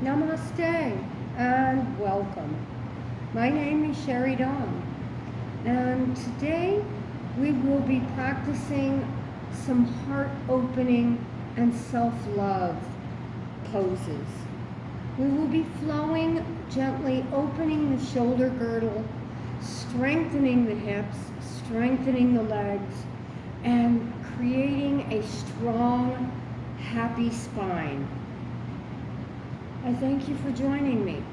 Namaste and welcome. My name is Sherry Dawn, and today we will be practicing some heart opening and self love poses. We will be flowing, gently opening the shoulder girdle, strengthening the hips, strengthening the legs, and creating a strong, happy spine. I thank you for joining me,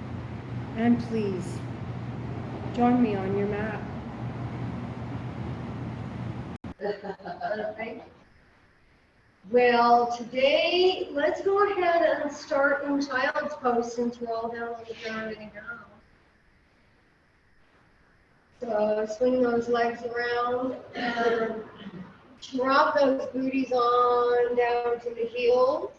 and please join me on your mat. Well, today, let's go ahead and start in child's pose since we're all down on the ground anyhow. So swing those legs around and drop those booties on down to the heels.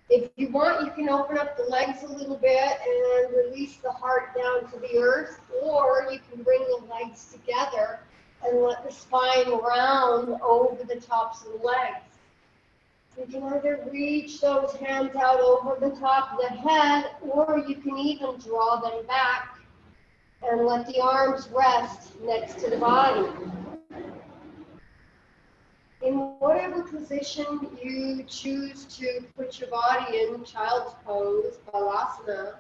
If you want, you can open up the legs a little bit and release the heart down to the earth, or you can bring the legs together and let the spine round over the tops of the legs. You can either reach those hands out over the top of the head, or you can even draw them back and let the arms rest next to the body. In whatever position you choose to put your body in, child's pose, balasana,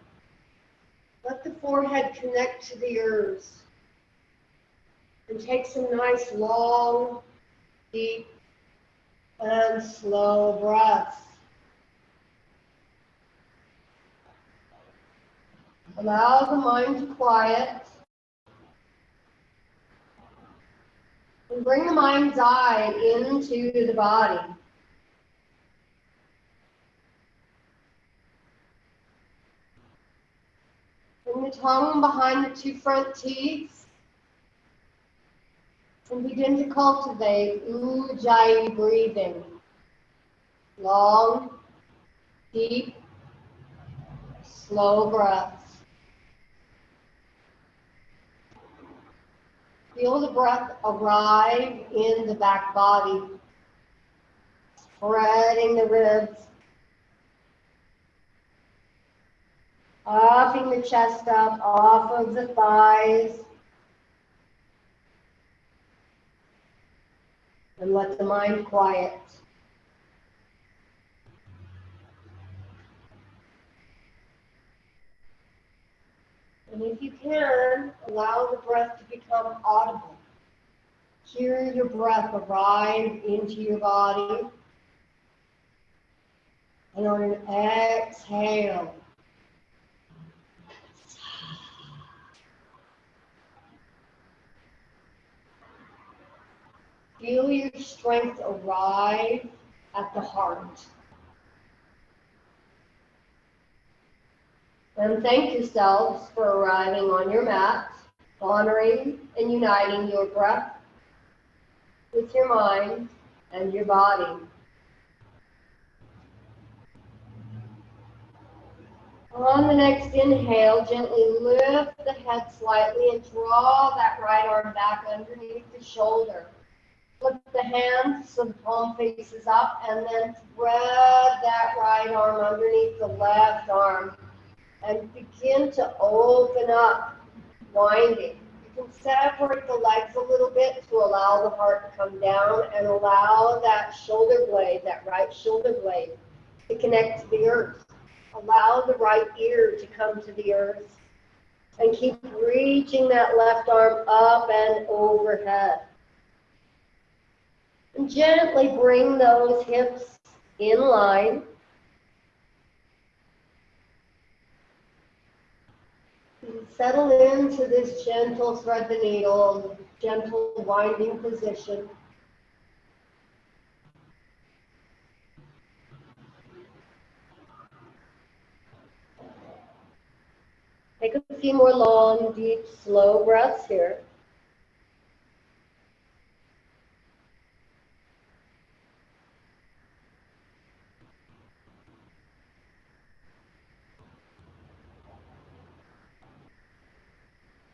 let the forehead connect to the earth. And take some nice, long, deep, and slow breaths. Allow the mind to quiet. And bring the mind's eye into the body. Bring the tongue behind the two front teeth. And begin to cultivate Ujjayi breathing. Long, deep, slow breaths. Feel the breath arrive in the back body, spreading the ribs, puffing the chest up off of the thighs, and let the mind quiet. And if you can, allow the breath to become audible. Hear your breath arrive into your body. And on an exhale, feel your strength arrive at the heart. And thank yourselves for arriving on your mat, honoring and uniting your breath with your mind and your body. On the next inhale, gently lift the head slightly and draw that right arm back underneath the shoulder. Flip the hands so the palm faces up, and then thread that right arm underneath the left arm. And begin to open up, winding. You can separate the legs a little bit to allow the heart to come down and allow that shoulder blade, that right shoulder blade, to connect to the earth. Allow the right ear to come to the earth. And keep reaching that left arm up and overhead. And gently bring those hips in line. Settle into this gentle thread the needle, gentle winding position. Take a few more long, deep, slow breaths here.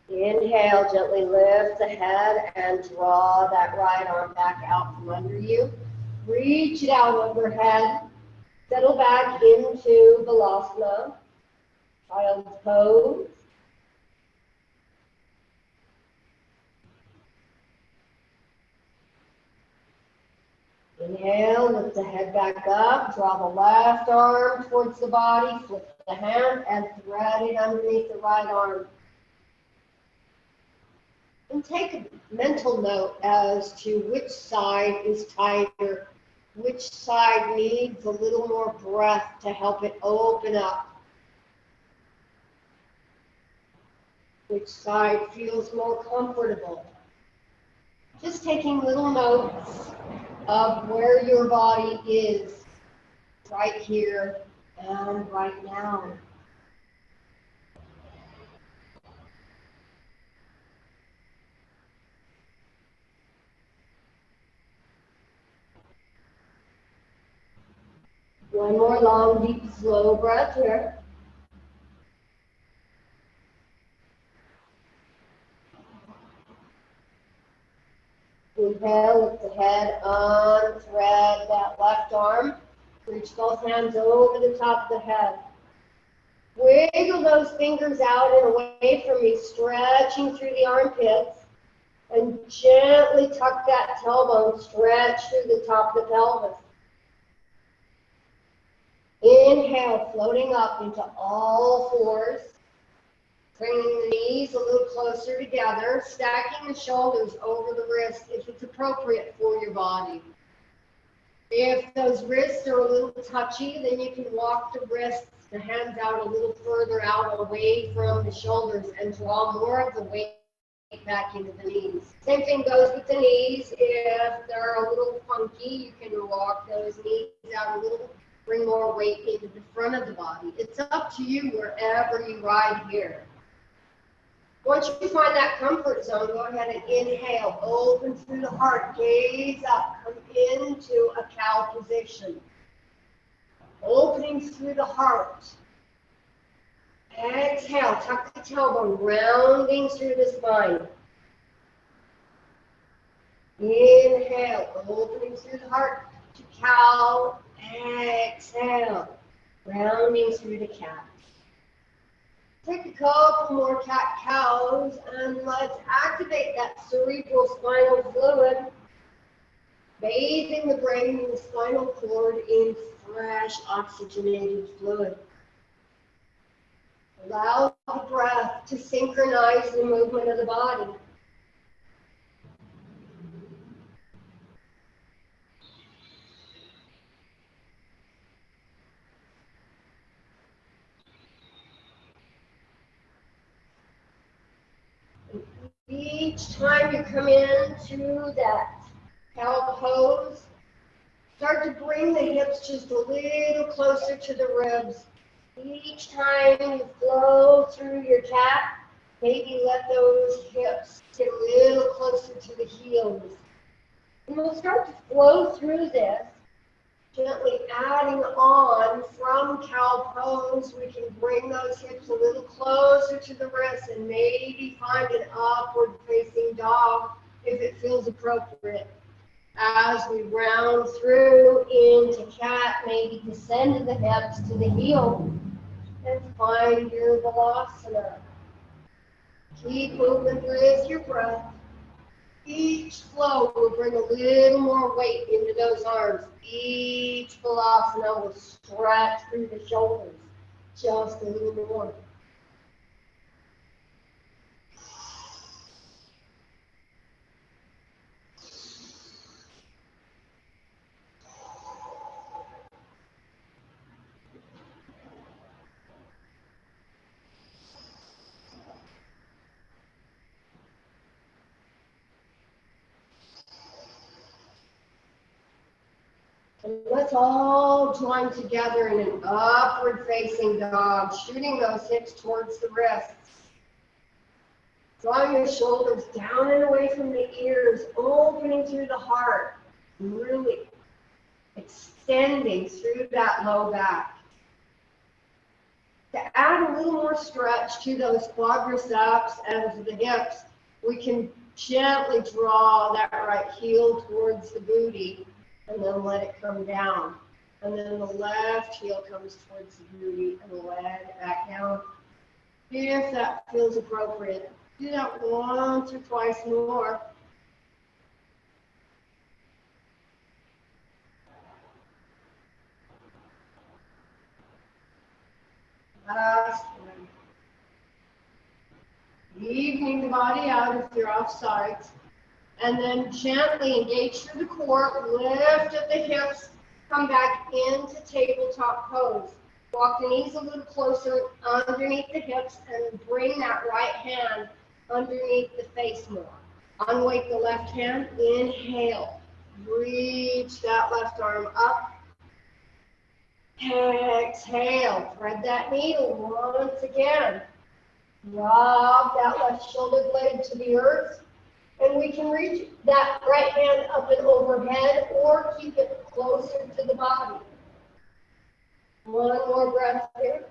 Inhale, gently lift the head and draw that right arm back out from under you. Reach it out overhead. Settle back into Balasana. Child's pose. Inhale, lift the head back up, draw the left arm towards the body, flip the hand, and thread it underneath the right arm. And take a mental note as to which side is tighter, which side needs a little more breath to help it open up, which side feels more comfortable. Just taking little notes of where your body is right here and right now. One more long, deep, slow breath here. Inhale, lift the head, unthread that left arm. Reach both hands over the top of the head. Wiggle those fingers out and away from me, stretching through the armpits. And gently tuck that tailbone, stretch through the top of the pelvis. Inhale, floating up into all fours. Bringing the knees a little closer together, stacking the shoulders over the wrists if it's appropriate for your body. If those wrists are a little touchy, then you can walk the wrists, the hands out a little further out away from the shoulders and draw more of the weight back into the knees. Same thing goes with the knees. If they're a little funky, you can walk those knees out a little, bring more weight into the front of the body. It's up to you wherever you ride here. Once you find that comfort zone, go ahead and inhale, open through the heart, gaze up, come into a cow position. Opening through the heart. Exhale, tuck the tailbone, rounding through the spine. Inhale, opening through the heart to cow. Exhale, rounding through the cat. Take a couple more cat-cows and let's activate that cerebral spinal fluid, bathing the brain and the spinal cord in fresh oxygenated fluid. Allow the breath to synchronize the movement of the body. Each time you come into that cow pose, start to bring the hips just a little closer to the ribs. Each time you flow through your cat, maybe let those hips get a little closer to the heels. And we'll start to flow through this, gently adding on from cow pose. We can bring those hips a little closer to the wrists and maybe find an upward facing dog if it feels appropriate. As we round through into cat, maybe descend the hips to the heel and find your Balasana. Keep moving with your breath. Each flow will bring a little more weight into those arms. Each Balasana will stretch through the shoulders just a little more. And let's all join together in an upward facing dog, shooting those hips towards the wrists. Drawing your shoulders down and away from the ears, opening through the heart, really extending through that low back. To add a little more stretch to those quadriceps and the hips, we can gently draw that right heel towards the booty and then let it come down. And then the left heel comes towards the booty and let it back down. if that feels appropriate. Do that once or twice more. Last one. Evening the body out if you're off sides. And then gently engage through the core, lift at the hips, come back into tabletop pose. Walk the knees a little closer underneath the hips and bring that right hand underneath the face more. Unweight the left hand, inhale. Reach that left arm up. Exhale, thread that needle once again. Drop that left shoulder blade to the earth. And we can reach that right hand up and overhead or keep it closer to the body. One more breath here.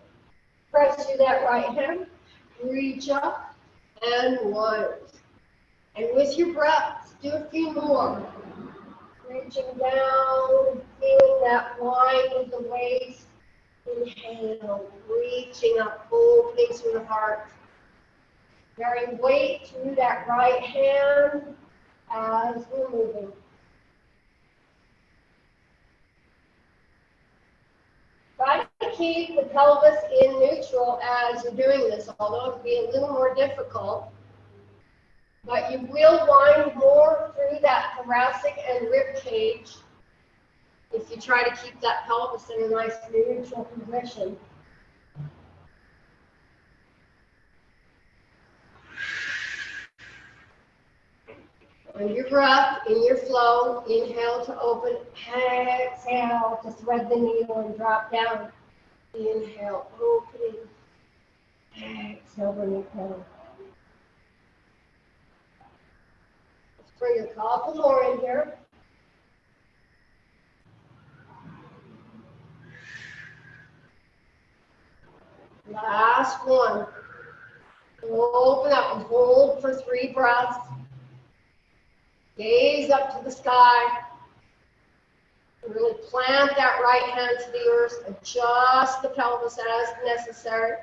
Press through that right hand. Reach up and one. And with your breath, do a few more. Reaching down, feeling that wind of the waist. Inhale, reaching up, opening through the heart. Carrying weight through that right hand as we're moving. Try to keep the pelvis in neutral as you're doing this, although it can be a little more difficult. But you will wind more through that thoracic and rib cage if you try to keep that pelvis in a nice neutral position. On your breath, in your flow, inhale to open, exhale to thread the needle and drop down. Inhale, opening, exhale, bring it down. Let's bring a couple more in here. Last one. Open up and hold for 3 breaths. Gaze up to the sky. Really plant that right hand to the earth. Adjust the pelvis as necessary.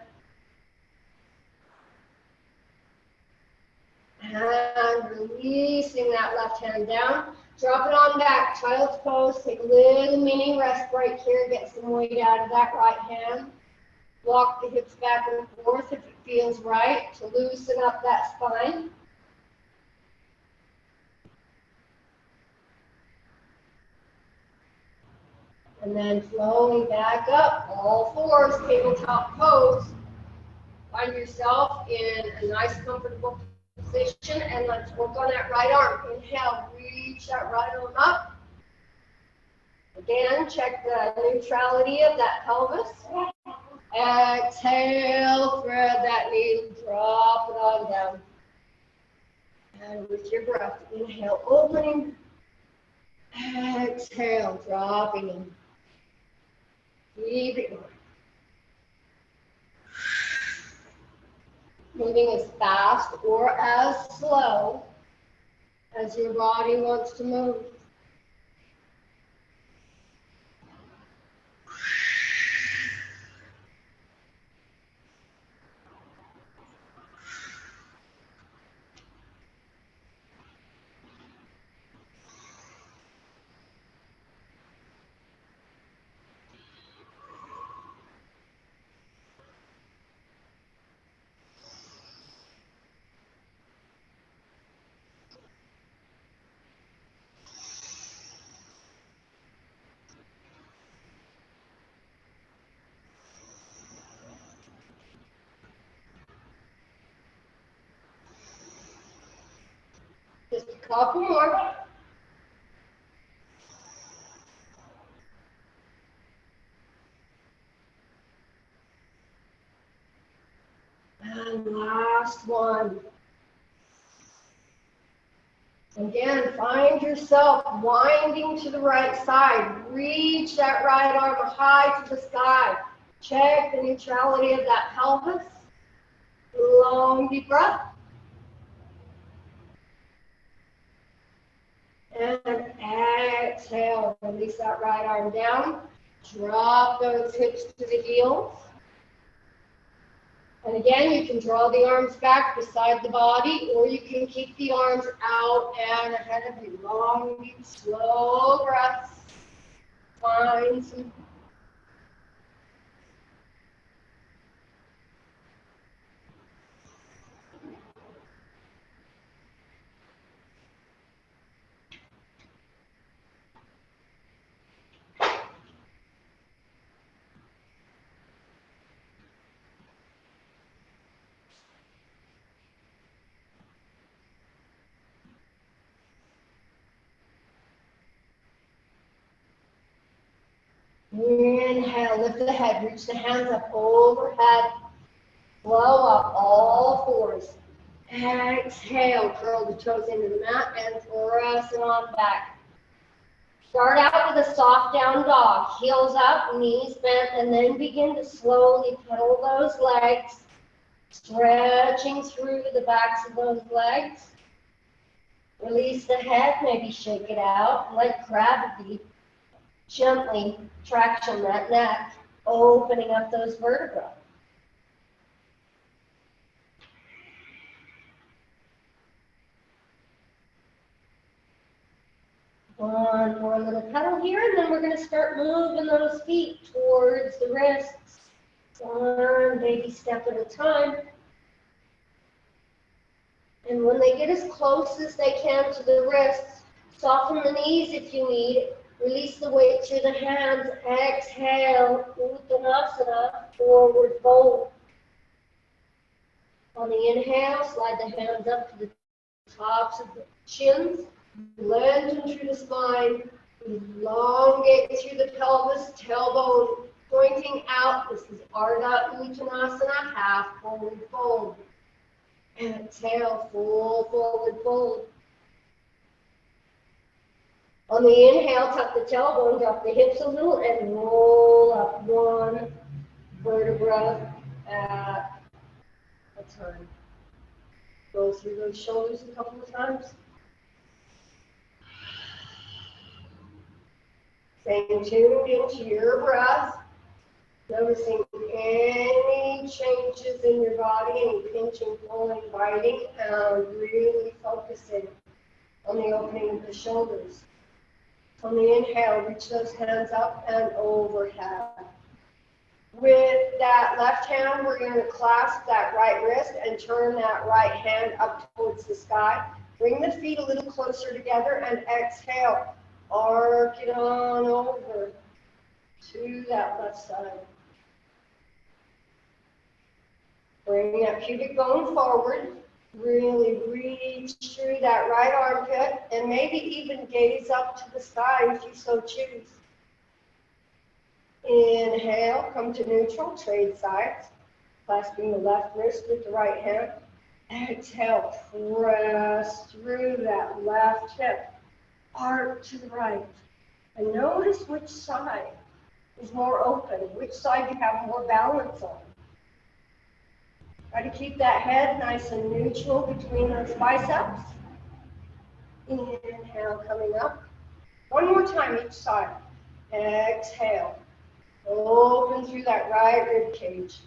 And releasing that left hand down. Drop it on back. Child's pose. Take a little mini rest break here. Get some weight out of that right hand. Walk the hips back and forth if it feels right to loosen up that spine. And then flowing back up, all fours, tabletop pose. Find yourself in a nice, comfortable position, and let's work on that right arm. Inhale, reach that right arm up. Again, check the neutrality of that pelvis. Exhale, thread that needle, drop it on down. And with your breath, inhale, opening. Exhale, dropping in. Keep it going. Moving as fast or as slow as your body wants to move. Just a couple more. And last one. Again, find yourself winding to the right side. Reach that right arm high to the sky. Check the neutrality of that pelvis. Long deep breath. And exhale, release that right arm down. Drop those hips to the heels. And again, you can draw the arms back beside the body, or you can keep the arms out and ahead of you. Long, deep, slow breaths. Find some. Inhale, lift the head, reach the hands up overhead, blow up all fours. Exhale, curl the toes into the mat and press it on back. Start out with a soft down dog, heels up, knees bent, and then begin to slowly pedal those legs, stretching through the backs of those legs. Release the head, maybe shake it out, let gravity gently traction that neck, opening up those vertebrae. One more little pedal here, and then we're going to start moving those feet towards the wrists. One baby step at a time. And when they get as close as they can to the wrists, soften the knees if you need. Release the weight through the hands. Exhale, Uttanasana, forward fold. On the inhale, slide the hands up to the tops of the shins. Lengthen through the spine. Elongate through the pelvis, tailbone pointing out. This is Ardha Uttanasana, half forward fold. Exhale, full forward fold. On the inhale, tuck the tailbone, drop the hips a little, and roll up one vertebra at a time. Go through those shoulders a couple of times. Staying tuned into your breath. Noticing any changes in your body, any pinching, pulling, biting, and really focusing on the opening of the shoulders. On the inhale, reach those hands up and overhead. With that left hand, we're going to clasp that right wrist and turn that right hand up towards the sky. Bring the feet a little closer together and exhale. Arc it on over to that left side. Bring that pubic bone forward. Really reach through that right armpit and maybe even gaze up to the sky if you so choose. Inhale, come to neutral, trade sides. Clasping the left wrist with the right hand. Exhale, press through that left hip. Arc to the right. And notice which side is more open, which side you have more balance on. Try to keep that head nice and neutral between those biceps. Inhale, coming up. One more time each side. Exhale. Open through that right rib cage.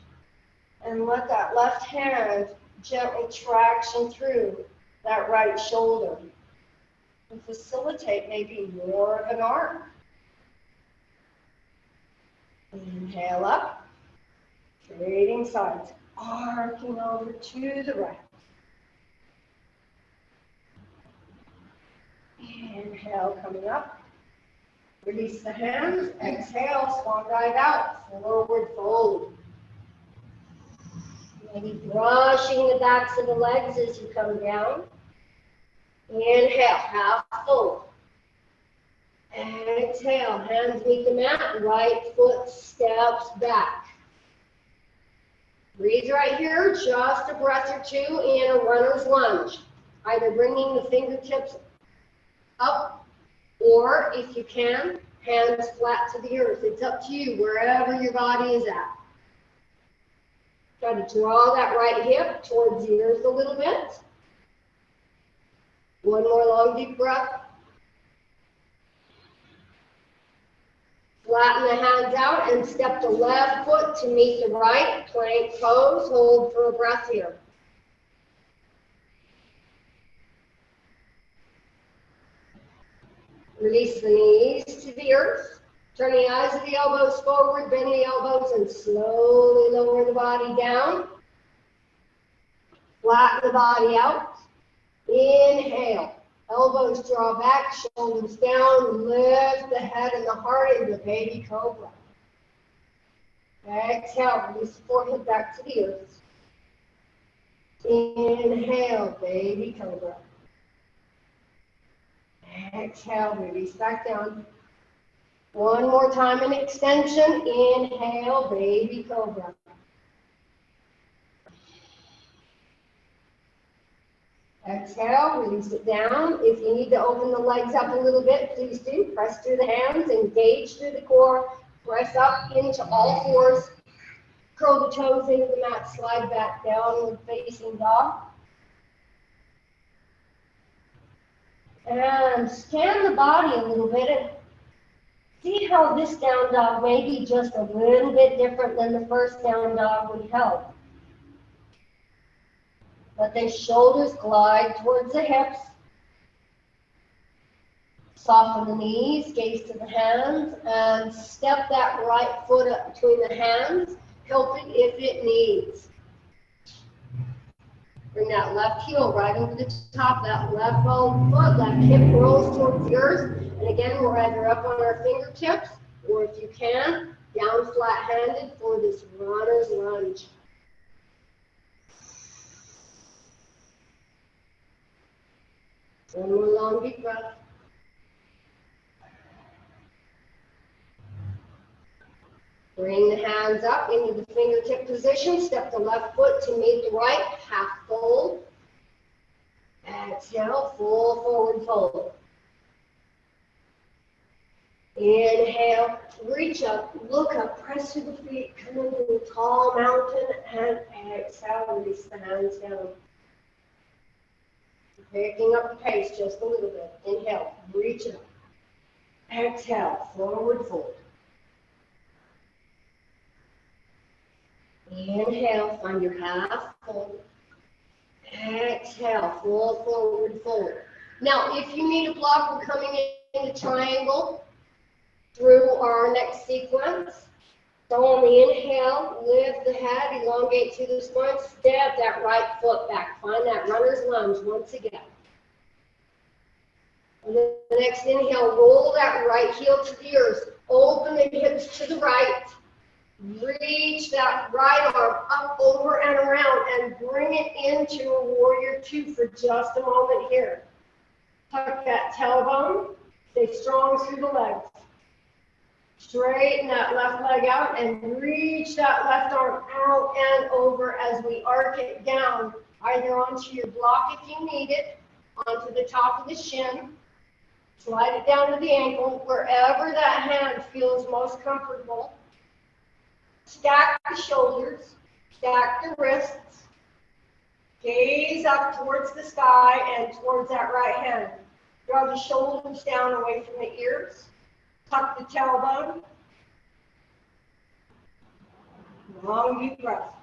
And let that left hand gently traction through that right shoulder. And facilitate maybe more of an arc. Inhale up. Trading sides. Arcing over to the right. Inhale, coming up. Release the hands. Exhale, swan dive out. Forward fold. Maybe brushing the backs of the legs as you come down. Inhale, half fold. Exhale, hands meet the mat. Right foot steps back. Breathe right here, just a breath or two in a runner's lunge. Either bringing the fingertips up, or if you can, hands flat to the earth. It's up to you, wherever your body is at. Try to draw that right hip towards the earth a little bit. One more long deep breath. Flatten the hands out and step the left foot to meet the right. Plank pose. Hold for a breath here. Release the knees to the earth. Turn the eyes of the elbows forward, bend the elbows, and slowly lower the body down. Flatten the body out. Inhale. Elbows draw back, shoulders down. Lift the head and the heart into baby cobra. Exhale. Release the forehead back to the earth. Inhale, baby cobra. Exhale, release back down. One more time in extension. Inhale, baby cobra. Exhale, release it down. If you need to open the legs up a little bit, please do. Press through the hands, engage through the core. Press up into all fours. Curl the toes into the mat, slide back downward facing dog. And scan the body a little bit and see how this down dog may be just a little bit different than the first down dog we held. Let the shoulders glide towards the hips. Soften the knees, gaze to the hands, and step that right foot up between the hands. Help it if it needs. Bring that left heel right over the top, that left bone foot, left hip rolls towards the earth. And again, we're either up on our fingertips, or if you can, down flat-handed for this runner's lunge. One more long deep breath. Bring the hands up into the fingertip position. Step the left foot to meet the right. Half fold. Exhale, full forward fold. Inhale, reach up, look up, press through the feet, come into a tall mountain, and exhale, release the hands down. Picking up the pace just a little bit. Inhale, reach up. Exhale, forward fold. Inhale, find your half fold. Exhale, full forward fold. Now, if you need a block, we're coming in a triangle through our next sequence. So on the inhale, lift the head, elongate through the spine, step that right foot back. Find that runner's lunge once again. And then the next inhale, roll that right heel to the earth. Open the hips to the right. Reach that right arm up, over, and around, and bring it into a warrior two for just a moment here. Tuck that tailbone. Stay strong through the legs. Straighten that left leg out and reach that left arm out and over as we arc it down, either onto your block if you need it, onto the top of the shin. Slide it down to the ankle, wherever that hand feels most comfortable. Stack the shoulders, stack the wrists, gaze up towards the sky and towards that right hand. Draw the shoulders down away from the ears, tuck the tailbone. Long deep breath.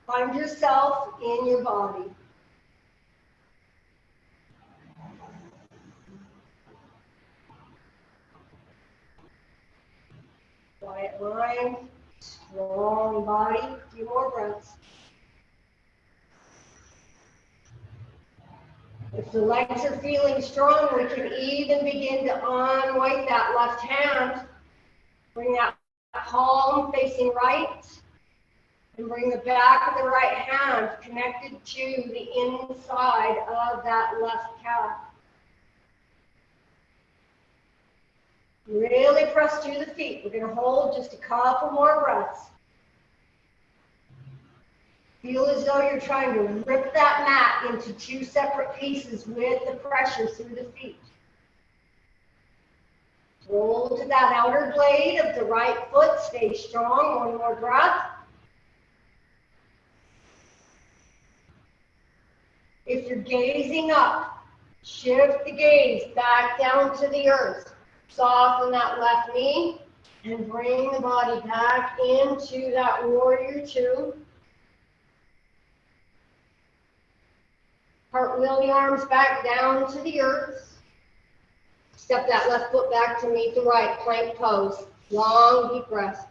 Find yourself in your body. Quiet mind. Strong body, a few more breaths. If the legs are feeling strong, we can even begin to unwind that left hand. Bring that palm facing right. And bring the back of the right hand connected to the inside of that left calf. Really press through the feet. We're going to hold just a couple more breaths. Feel as though you're trying to rip that mat into two separate pieces with the pressure through the feet. Roll to that outer blade of the right foot. Stay strong. One more breath. If you're gazing up, shift the gaze back down to the earth. Soften that left knee. And bring the body back into that warrior two. Cartwheel the arms back down to the earth. Step that left foot back to meet the right, plank pose. Long, deep breath.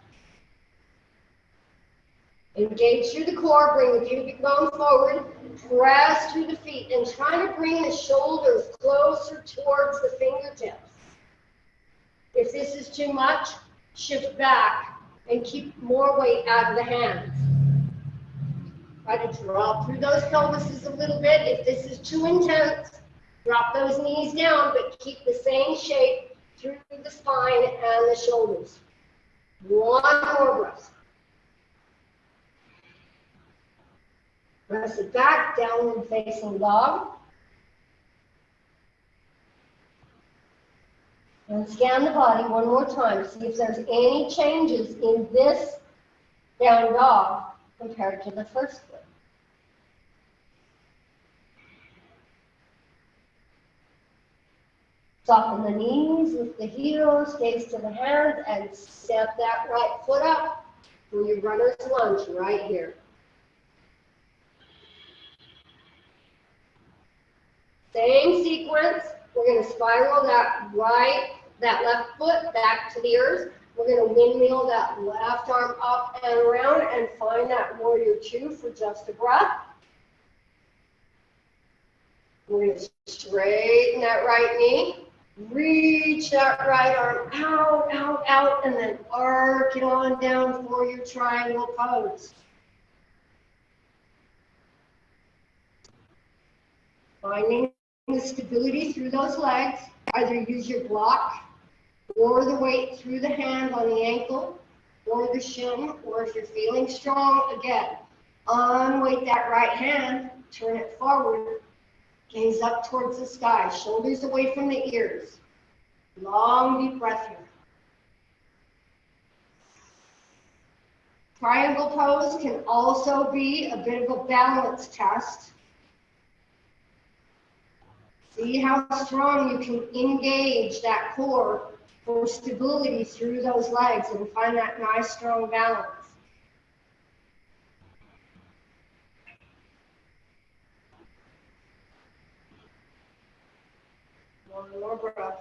Engage through the core, bring the pubic bone forward, press through the feet, and try to bring the shoulders closer towards the fingertips. If this is too much, shift back and keep more weight out of the hands. Try to drop through those pelvises a little bit. If this is too intense, drop those knees down, but keep the same shape through the spine and the shoulders. One more breath. Press it back, downward facing dog. And scan the body one more time. See if there's any changes in this down dog compared to the first one. Soften the knees, lift the heels, gaze to the hands, and step that right foot up for your runner's lunge right here. Same sequence. We're going to spiral that left foot back to the earth. We're going to windmill that left arm up and around and find that warrior two for just a breath. We're going to straighten that right knee. Reach that right arm out, out, out, and then arc it on down for your triangle pose. Finding the stability through those legs. Either use your block or the weight through the hand on the ankle or the shin, or if you're feeling strong, again, unweight that right hand, turn it forward, gaze up towards the sky, shoulders away from the ears. Long, deep breath here. Triangle pose can also be a bit of a balance test. See how strong you can engage that core for stability through those legs and find that nice strong balance. One more breath.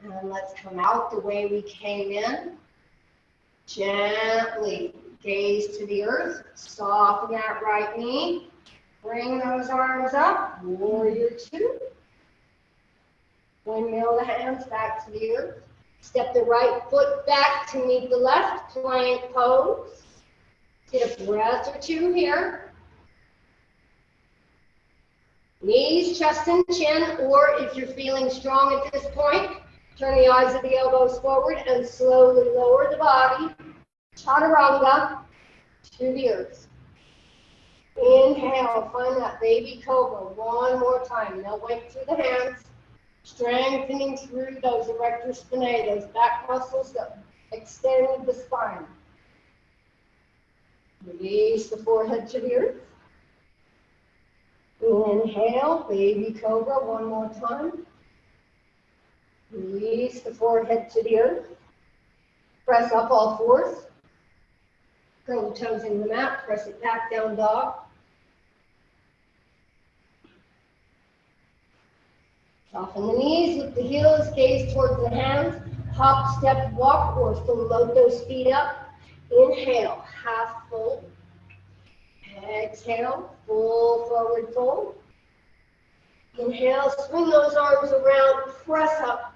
And let's come out the way we came in. Gently gaze to the earth. Soften that right knee. Bring those arms up. Warrior two. Windmill the hands back to the earth. Step the right foot back to meet the left. Plank pose. Get a breath or two here. Knees, chest, and chin, or if you're feeling strong at this point, turn the eyes of the elbows forward and slowly lower the body. Chaturanga to the earth. Inhale, find that baby cobra one more time. No weight through the hands. Strengthening through those erector spinae, those back muscles that extend the spine. Release the forehead to the earth. Inhale, baby cobra one more time. Release the forehead to the earth. Press up all fours. Curl the toes in the mat. Press it back, down dog. Soften the knees, lift the heels, gaze towards the hands. Hop, step, walk, or float those feet up. Inhale, half fold. Exhale, full forward fold. Inhale, swing those arms around, press up,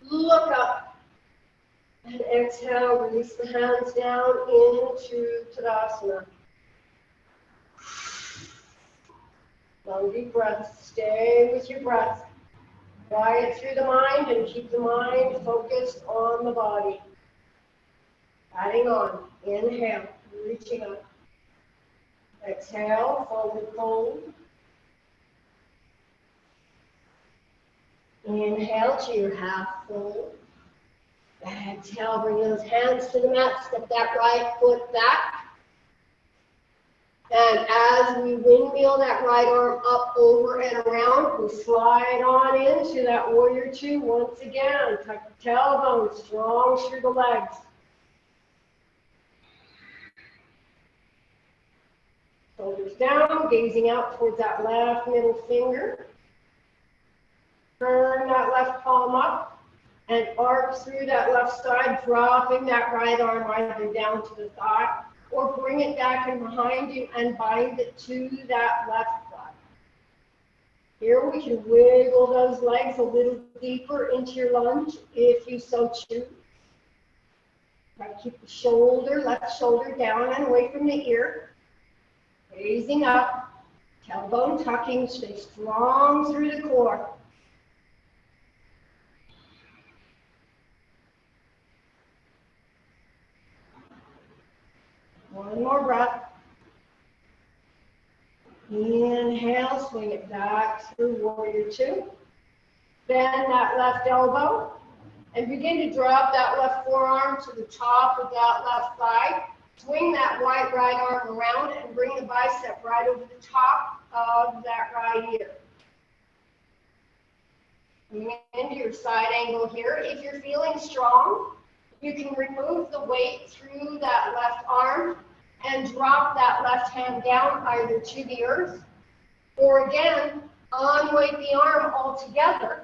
look up. And exhale, release the hands down into Tadasana. Long deep breaths. Stay with your breath. Quiet through the mind and keep the mind focused on the body. Adding on. Inhale, reaching up. Exhale, forward fold. Inhale to your half fold. Exhale, bring those hands to the mat. Step that right foot back. And as we windmill that right arm up, over, and around, we slide on into that warrior two once again. Tuck the tailbone, strong through the legs. Shoulders down, gazing out towards that left middle finger. Turn that left palm up and arc through that left side, dropping that right arm either down to the thigh or bring it back in behind you and bind it to that left thigh. Here we can wiggle those legs a little deeper into your lunge if you so choose. Try to keep the shoulder, left shoulder down and away from the ear. Raising up, tailbone tucking, stay strong through the core. One more breath. Inhale, swing it back through warrior two. Bend that left elbow and begin to drop that left forearm to the top of that left thigh. Swing that right arm around and bring the bicep right over the top of that right ear. Bring into your side angle here. If you're feeling strong, you can remove the weight through that left arm and drop that left hand down either to the earth or again, unweight the arm altogether.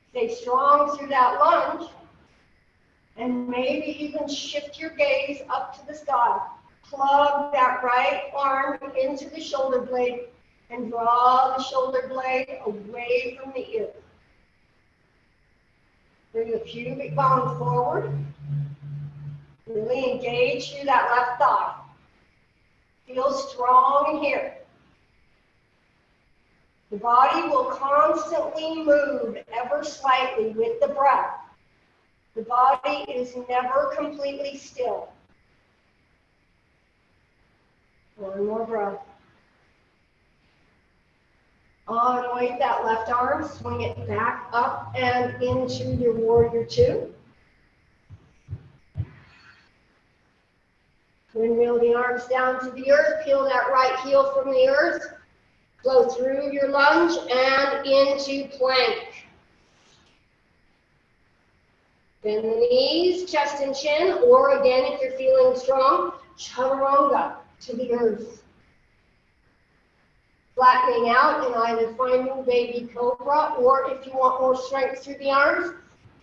Stay strong through that lunge. And maybe even shift your gaze up to the sky. Plug that right arm into the shoulder blade and draw the shoulder blade away from the ear. Bring the pubic bone forward. Really engage through that left thigh. Feel strong here. The body will constantly move ever slightly with the breath. The body is never completely still. One more breath. Unweight that left arm, swing it back up and into your warrior two. Windmill the arms down to the earth, peel that right heel from the earth, flow through your lunge and into plank. Bend the knees, chest and chin, or again, if you're feeling strong, chaturanga to the earth. Flattening out in either finding baby cobra, or if you want more strength through the arms,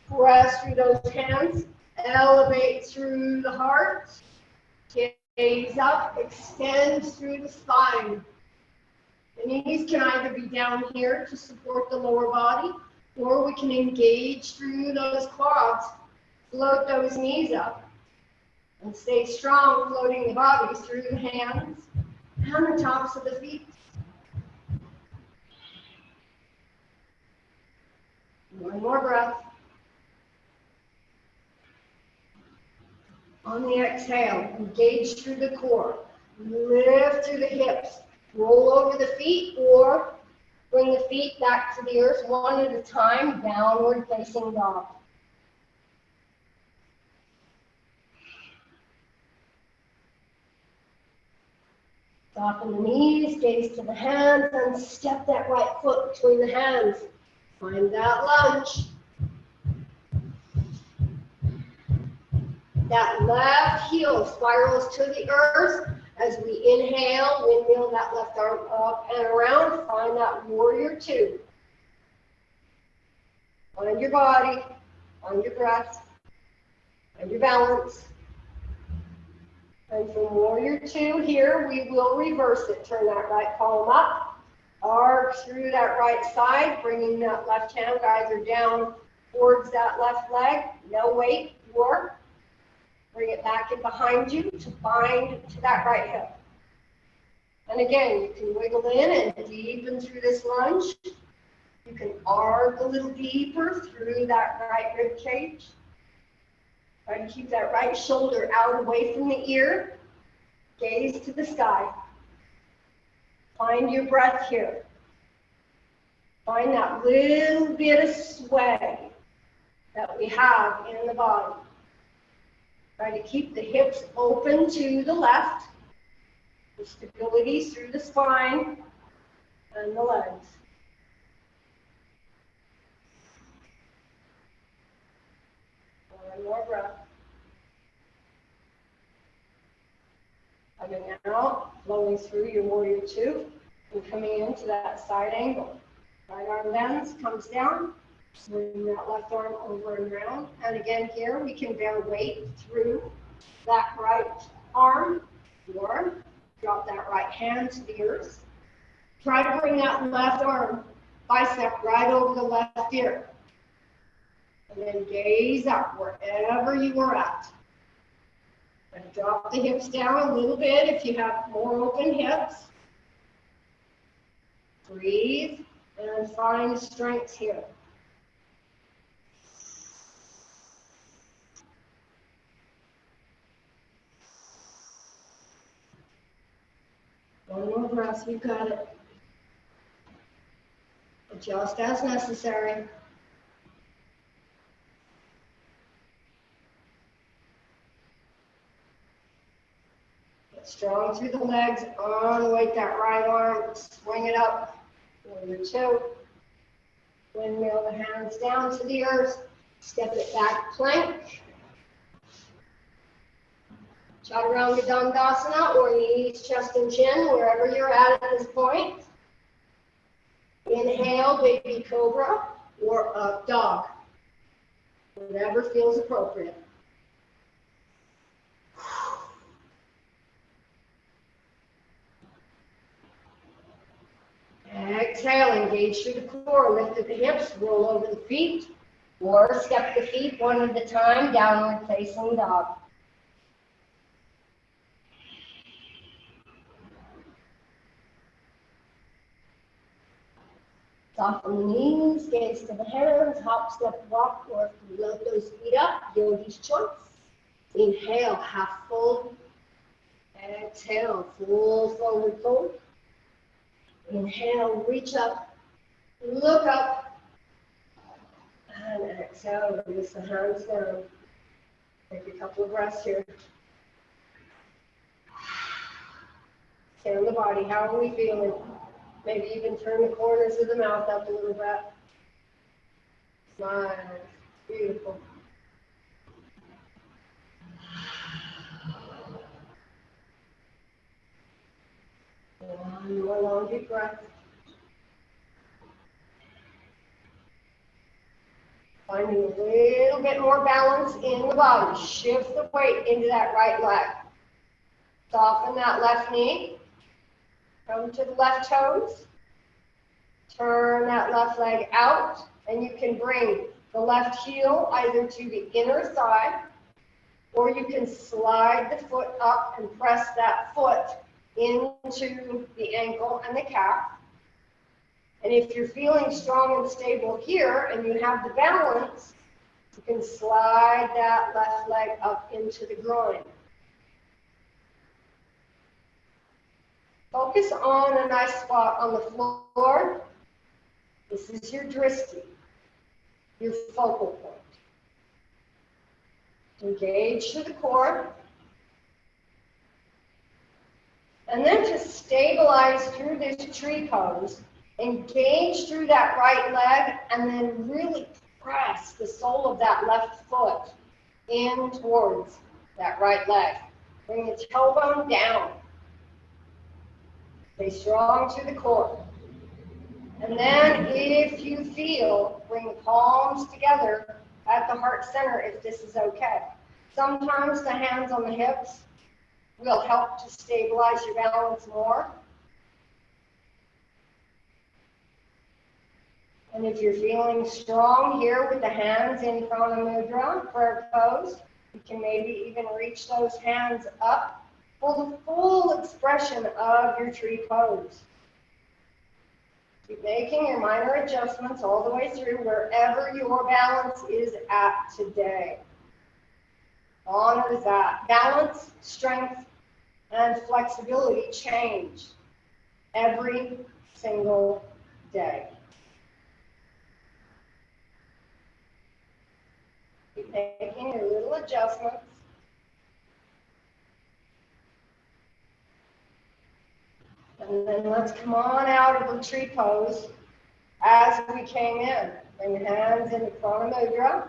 press through those hands, elevate through the heart, gaze up, extend through the spine. The knees can either be down here to support the lower body, or we can engage through those quads, float those knees up, and stay strong, floating the body through the hands and the tops of the feet. One more breath. On the exhale, engage through the core, lift through the hips, roll over the feet, or bring the feet back to the earth one at a time, downward facing dog. Soften the knees, gaze to the hands, and step that right foot between the hands. Find that lunge. That left heel spirals to the earth. As we inhale, windmill that left arm up and around. Find that warrior two. Find your body, find your breath, find your balance. And from warrior two here, we will reverse it. Turn that right palm up, arc through that right side, bringing that left hand either down towards that left leg, no weight, or bring it back in behind you to bind to that right hip. And again, you can wiggle in and deepen through this lunge. You can arc a little deeper through that right rib cage. Try to keep that right shoulder out away from the ear. Gaze to the sky. Find your breath here. Find that little bit of sway that we have in the body. Try to keep the hips open to the left. The stability through the spine and the legs. One more breath. Coming out, flowing through your warrior two, and coming into that side angle. Right arm bends, comes down, swing that left arm over and around. And again here, we can bear weight through that right arm, or drop that right hand to the earth. Try to bring that left arm, bicep right over the left ear. And then gaze up wherever you are at. And drop the hips down a little bit if you have more open hips. Breathe and find strength here. One more breath, you got it. Adjust as necessary. Get strong through the legs, unweight that right arm, swing it up. Warrior two. Windmill the hands down to the earth. Step it back, plank. Chaturanga Dandasana, or knees, chest, and chin, wherever you're at this point. Inhale, baby cobra, or up dog. Whatever feels appropriate. Exhale, engage through the core, lift at the hips, roll over the feet, or step the feet one at a time, downward facing dog. Soften the knees, gaze to the hands, hop, step, walk, or if you lift those feet up, yogi's choice. Inhale, half fold. Exhale, full forward fold. Inhale, reach up, look up, and exhale, release the hands down. Take a couple of breaths here. Scan the body, how are we feeling? Maybe even turn the corners of the mouth up a little bit. Smile, beautiful. One more long deep breath. Finding a little bit more balance in the body. Shift the weight into that right leg. Soften that left knee. Come to the left toes. Turn that left leg out. And you can bring the left heel either to the inner thigh, or you can slide the foot up and press that foot into the ankle and the calf. And if you're feeling strong and stable here and you have the balance, you can slide that left leg up into the groin. Focus on a nice spot on the floor. This is your drishti, your focal point. Engage to the core. And then to stabilize through this tree pose, engage through that right leg and then really press the sole of that left foot in towards that right leg. Bring the tailbone down. Stay strong to the core. And then if you feel, bring the palms together at the heart center if this is okay. Sometimes the hands on the hips will help to stabilize your balance more. And if you're feeling strong here with the hands in Prana Mudra, prayer pose, you can maybe even reach those hands up for the full expression of your tree pose. Keep making your minor adjustments all the way through wherever your balance is at today. Honor that. Balance, strength, and flexibility change every single day. Keep making your little adjustments. And then let's come on out of the tree pose as we came in. Bring the hands into Prana Mudra.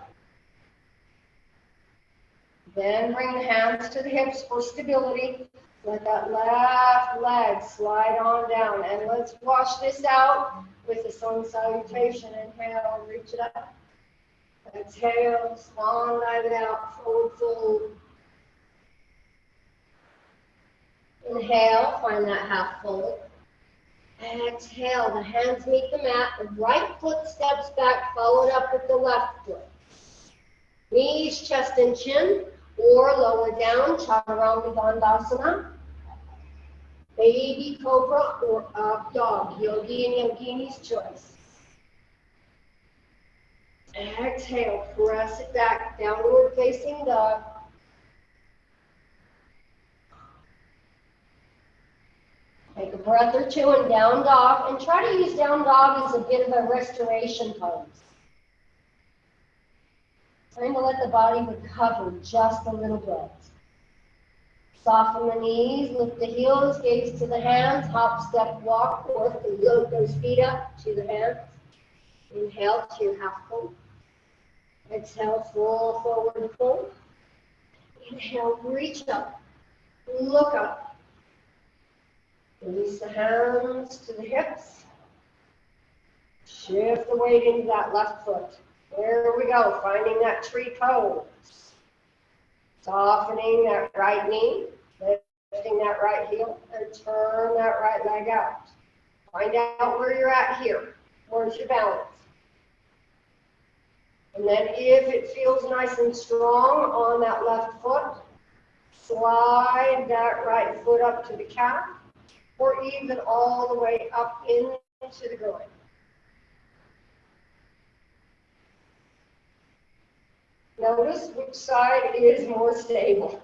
Then bring the hands to the hips for stability. Let that left leg slide on down. And let's wash this out with the sun salutation. Inhale, reach it up. Exhale, swan dive out, forward fold. Inhale, find that half fold. Exhale, the hands meet the mat. The right foot steps back, followed up with the left foot. Knees, chest, and chin, or lower down, Chaturanga Dandasana. Baby cobra or up dog, yogi and yogini's choice. Exhale, press it back, downward facing dog. Take a breath or two in down dog, and try to use down dog as a bit of a restoration pose. Trying to let the body recover just a little bit. Soften the knees, lift the heels, gaze to the hands, hop, step, walk, or float those feet up to the hands. Inhale to your half fold. Exhale, full forward fold. Inhale, reach up, look up. Release the hands to the hips. Shift the weight into that left foot. There we go, finding that tree pose. Softening that right knee, lifting that right heel, and turn that right leg out. Find out where you're at here. Where's your balance? And then if it feels nice and strong on that left foot, slide that right foot up to the calf, or even all the way up into the groin. Notice which side is more stable.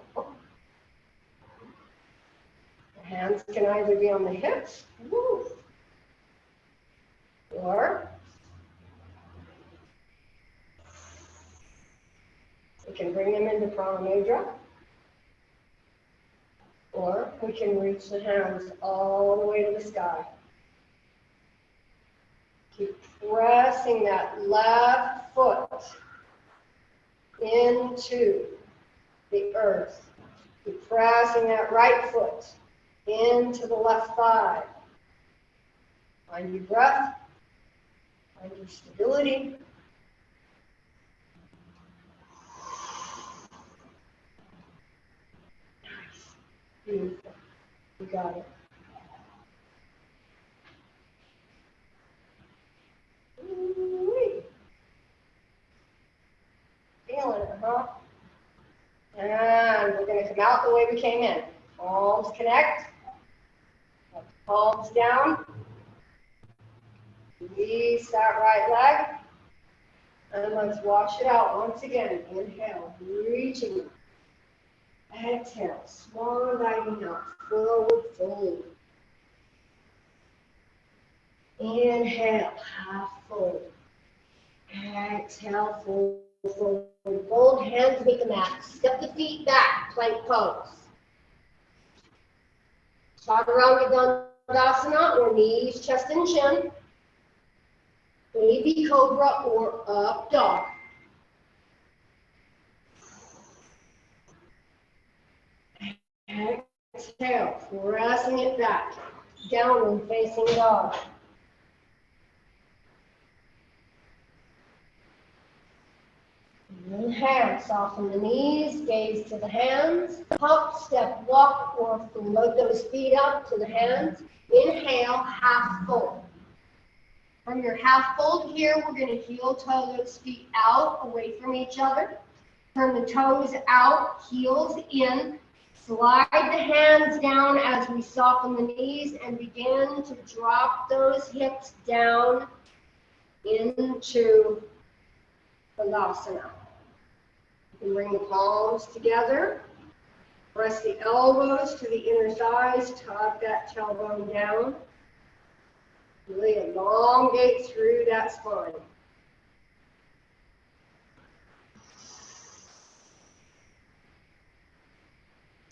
The hands can either be on the hips, or we can bring them into Prana Mudra, or we can reach the hands all the way to the sky. Keep pressing that left foot into the earth. Keep pressing that right foot into the left thigh. Find your breath. Find your stability. Nice. Beautiful. You got it. Ooh-wee. Feeling it, huh? And we're going to come out the way we came in. Palms connect. Palms down. Release that right leg. And let's wash it out once again. Inhale, reaching. Exhale, swan diving out. Forward fold. Inhale, half fold. Exhale, forward fold. Fold, hands meet the mat. Step the feet back, plank pose. Chaturanga Dandasana, or knees, chest, and chin. Baby cobra or up dog. Exhale, pressing it back. Downward facing dog. Inhale, soften the knees, gaze to the hands. Hop, step, walk, or float those feet up to the hands. Inhale, half fold. From your half fold here, we're going to heel toe those feet out, away from each other. Turn the toes out, heels in. Slide the hands down as we soften the knees and begin to drop those hips down into Balasana. You can bring the palms together. Press the elbows to the inner thighs, tuck that tailbone down. Really elongate through that spine.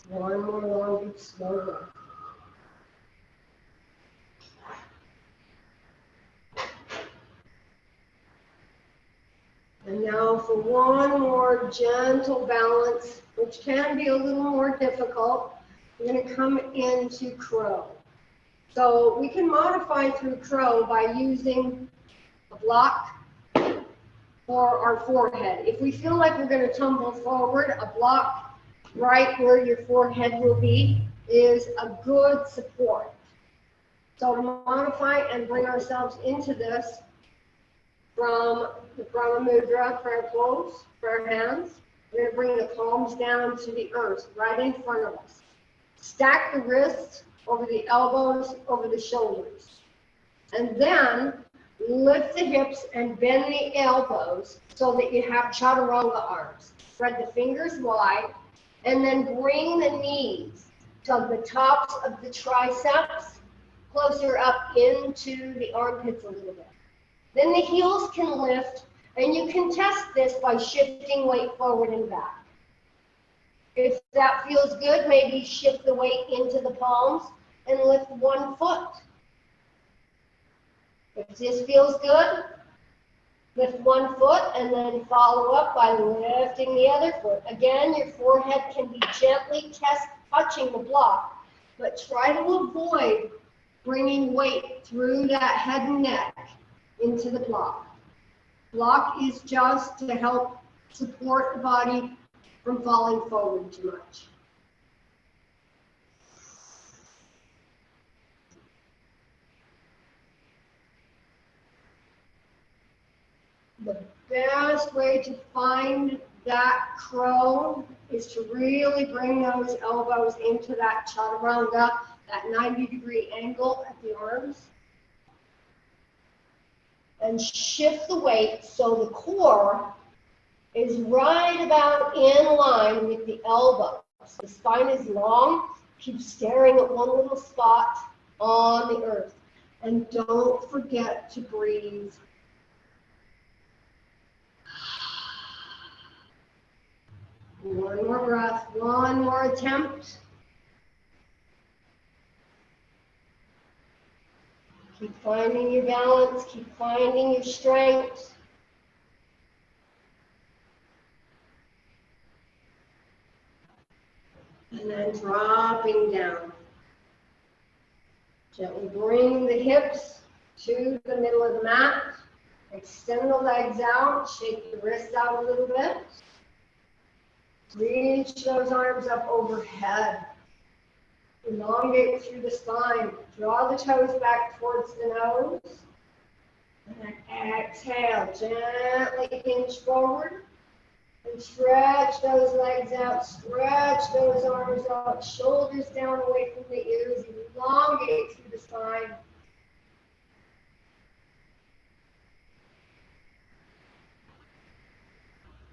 One more long, deep, slow breath. And now for one more gentle balance, which can be a little more difficult, we're going to come into crow. So we can modify through crow by using a block for our forehead. If we feel like we're going to tumble forward, a block right where your forehead will be is a good support. So to modify and bring ourselves into this from the Brahma Mudra, prayer pose, for our hands, we're going to bring the palms down to the earth, right in front of us. Stack the wrists over the elbows, over the shoulders. And then lift the hips and bend the elbows so that you have chaturanga arms. Spread the fingers wide, and then bring the knees to the tops of the triceps, closer up into the armpits a little bit. Then the heels can lift, and you can test this by shifting weight forward and back. If that feels good, maybe shift the weight into the palms and lift one foot. If this feels good, lift one foot and then follow up by lifting the other foot. Again, your forehead can be gently touching the block, but try to avoid bringing weight through that head and neck into the block. Block is just to help support the body from falling forward too much. The best way to find that crow is to really bring those elbows into that chaturanga, that 90-degree angle at the arms. And shift the weight so the core is right about in line with the elbows. The spine is long. Keep staring at one little spot on the earth. And don't forget to breathe. One more breath, one more attempt. Keep finding your balance, keep finding your strength. And then dropping down. Gently bring the hips to the middle of the mat. Extend the legs out, shake the wrists out a little bit. Reach those arms up overhead. Elongate through the spine. Draw the toes back towards the nose. And then exhale, gently hinge forward. And stretch those legs out, stretch those arms out, shoulders down away from the ears, elongate through the spine.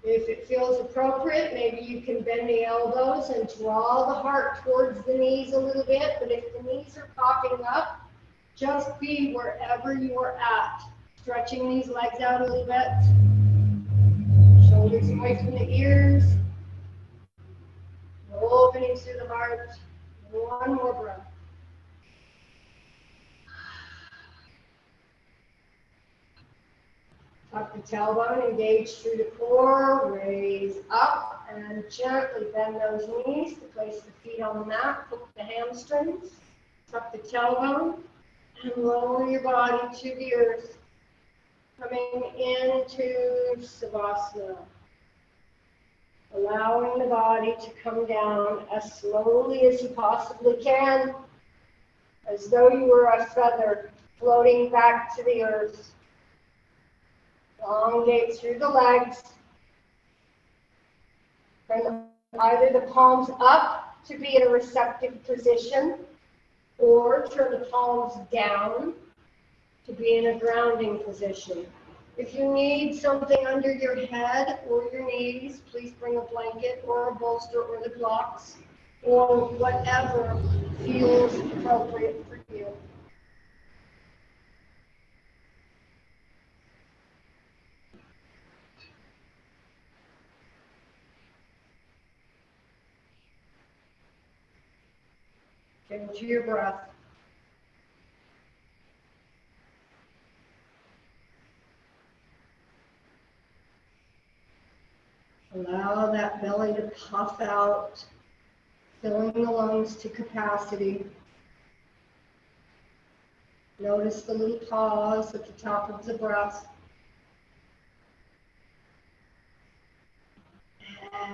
If it feels appropriate, maybe you can bend the elbows and draw the heart towards the knees a little bit, but if the knees are popping up, just be wherever you are at. Stretching these legs out a little bit. Shoulders away from the ears. Opening through the heart. One more breath. Tuck the tailbone, engage through the core, raise up, and gently bend those knees to place the feet on the mat. Hook the hamstrings. Tuck the tailbone, and lower your body to the earth. Coming into Savasana. Allowing the body to come down as slowly as you possibly can, as though you were a feather floating back to the earth. Elongate through the legs. Bring either the palms up to be in a receptive position, or turn the palms down to be in a grounding position. If you need something under your head or your knees, please bring a blanket or a bolster or the blocks or whatever feels appropriate for you. Into your breath. that belly to puff out, filling the lungs to capacity. Notice the little pause at the top of the breath.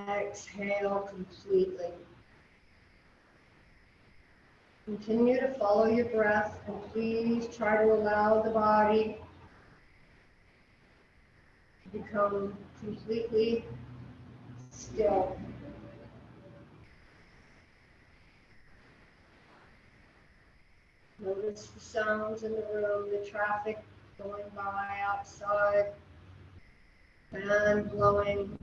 Exhale completely. Continue to follow your breath, and please try to allow the body to become completely still. Notice the sounds in the room, the traffic going by outside, fan blowing.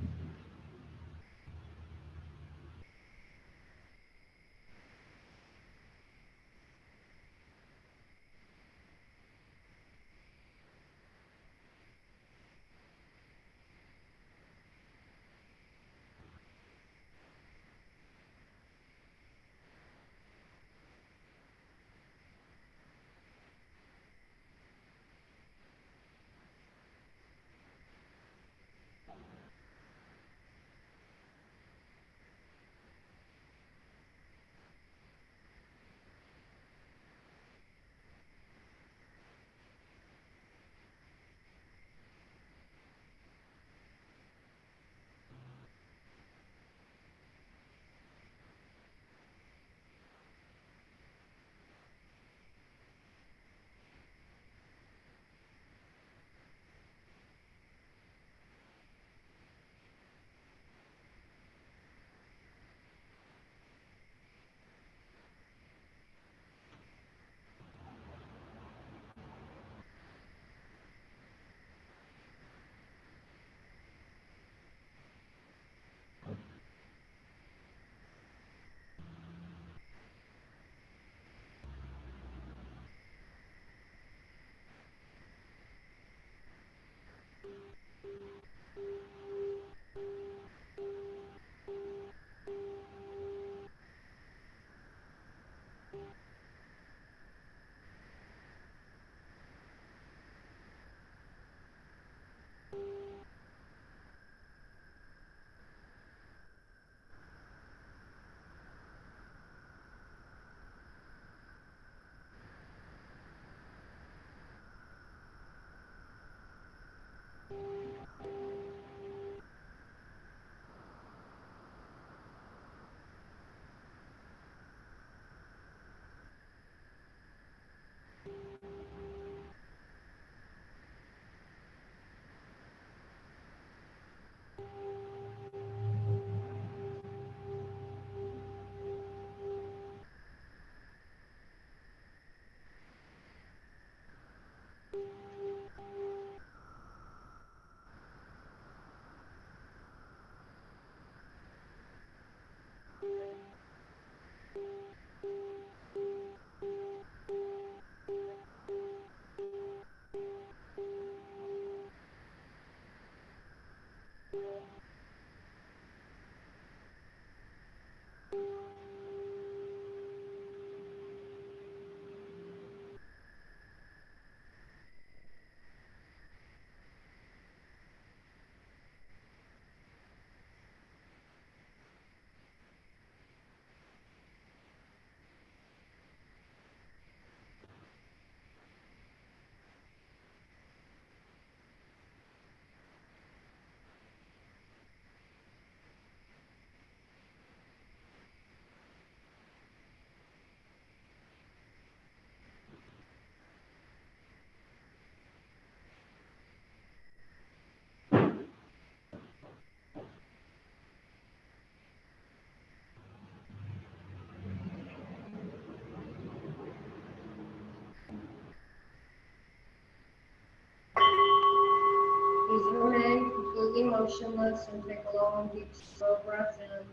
Please remain completely motionless and take a long, deep, slow breath in.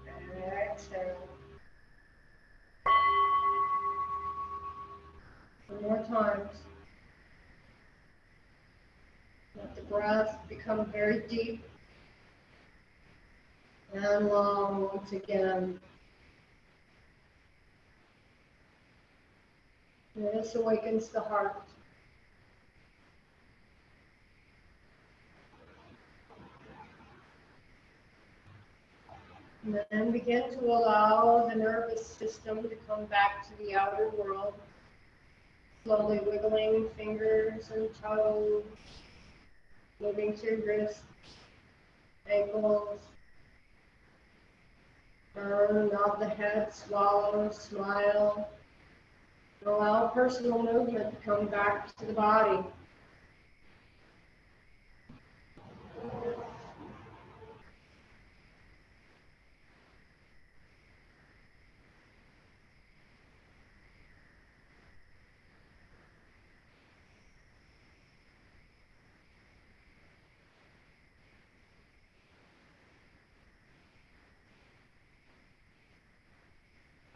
And exhale. One more time. Let the breath become very deep and long once again. And this awakens the heart. And then begin to allow the nervous system to come back to the outer world, slowly wiggling fingers and toes, moving to wrists, ankles, nod the head, swallow, smile, and allow personal movement to come back to the body.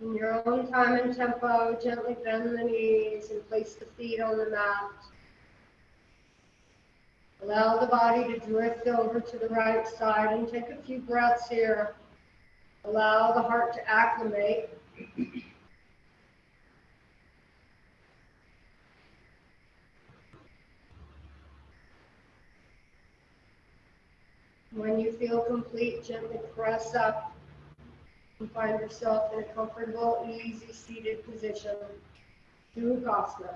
In your own time and tempo, gently bend the knees and place the feet on the mat. Allow the body to drift over to the right side and take a few breaths here. Allow the heart to acclimate. When you feel complete, gently press up and find yourself in a comfortable, easy seated position. Durukasana.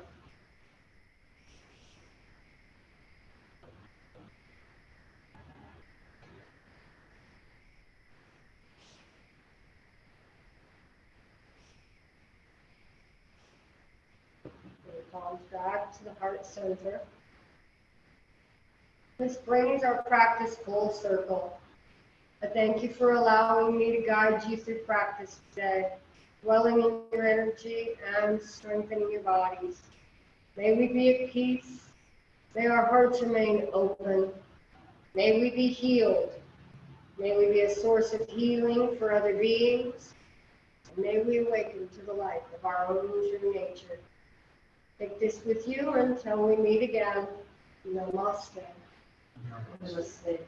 Palms back to the heart center. This brings our practice full circle. I thank you for allowing me to guide you through practice today, dwelling in your energy and strengthening your bodies. May we be at peace. May our hearts remain open. May we be healed. May we be a source of healing for other beings. And may we awaken to the light of our own true nature. Take this with you until we meet again. Namaste. Namaste.